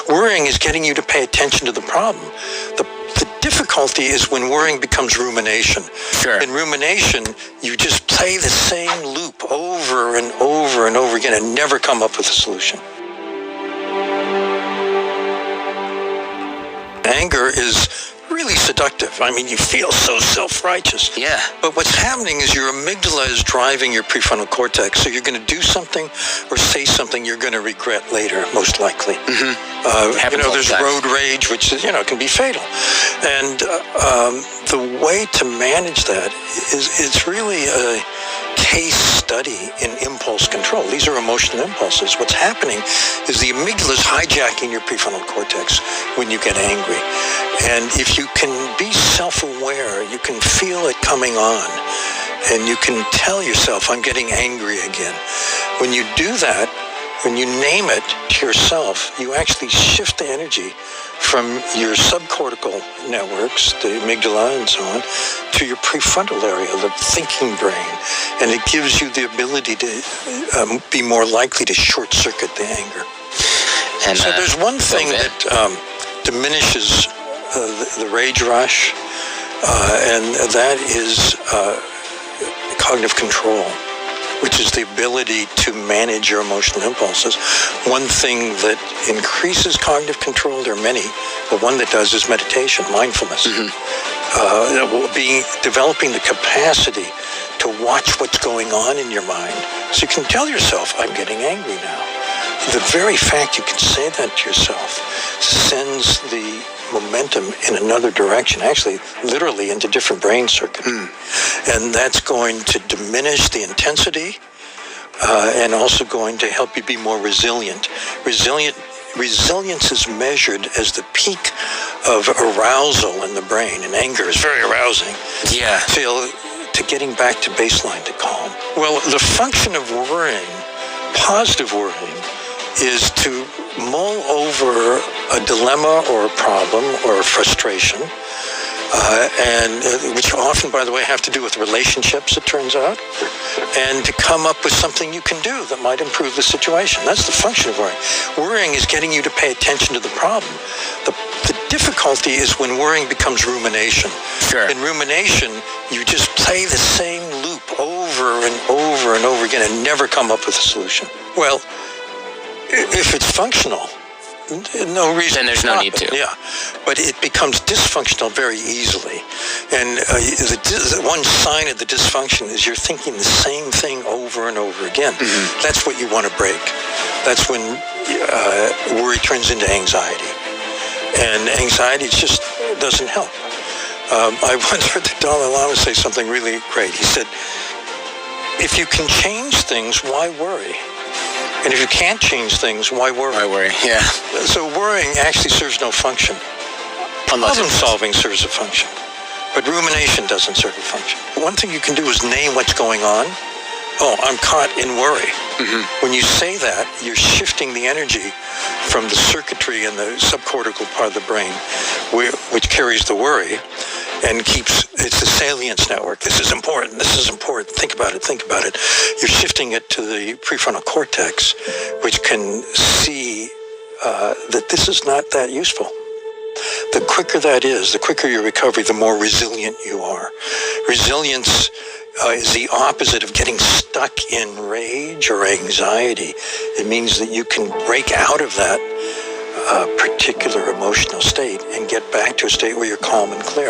Worrying is getting you to pay attention to the problem. The difficulty is when worrying becomes rumination. Sure. In rumination, you just play the same loop over and over and over again and never come up with a solution. Anger is really seductive. I mean, you feel so self-righteous. Yeah. But what's happening is your amygdala is driving your prefrontal cortex. So you're going to do something or say something you're going to regret later, most likely. There's road rage, which is, can be fatal. And the way to manage that is it's really a case study in impulse control. These are emotional impulses. What's happening is the amygdala is hijacking your prefrontal cortex when you get angry. And if you can be self-aware, you can feel it coming on, and you can tell yourself, I'm getting angry again. When you do that, when you name it to yourself, you actually shift the energy from your subcortical networks, the amygdala and so on, to your prefrontal area, the thinking brain. And it gives you the ability to be more likely to short-circuit the anger. And so there's one thing that diminishes the rage rush, and that is cognitive control, which is the ability to manage your emotional impulses. One thing that increases cognitive control, there are many, but one that does is meditation, mindfulness. Developing the capacity to watch what's going on in your mind. So you can tell yourself, I'm getting angry now. The very fact you can say that to yourself sends the momentum in another direction, actually literally into different brain circuits. And that's going to diminish the intensity and also going to help you be more resilient. Resilience is measured as the peak of arousal in the brain, and anger is very arousing. Yeah. To getting back to baseline, to calm. Well, the function of worrying, positive worrying, is to mull over a dilemma or a problem or a frustration, and which often, by the way, have to do with relationships, it turns out, and to come up with something you can do that might improve the situation. That's the function of worrying. Worrying is getting you to pay attention to the problem. The difficulty is when worrying becomes rumination. Sure. In rumination, you just play the same loop over and over and over again and never come up with a solution. Well, if it's functional, no reason. Then there's no need to. Yeah, but it becomes dysfunctional very easily. And the one sign of the dysfunction is you're thinking the same thing over and over again. That's what you want to break. That's when worry turns into anxiety. And anxiety just doesn't help. I once heard the Dalai Lama say something really great. He said, if you can change things, why worry? And if you can't change things, why worry? Why worry, yeah. So worrying actually serves no function. Problem solving serves a function, but rumination doesn't serve a function. One thing you can do is name what's going on. Oh, I'm caught in worry. When you say that, you're shifting the energy from the circuitry in the subcortical part of the brain, which carries the worry, and it's the salience network. This is important, think about it. You're shifting it to the prefrontal cortex, which can see that this is not that useful. The quicker that is, the quicker your recovery, the more resilient you are. Resilience is the opposite of getting stuck in rage or anxiety. It means that you can break out of that particular emotional state and get back to a state where you're calm and clear.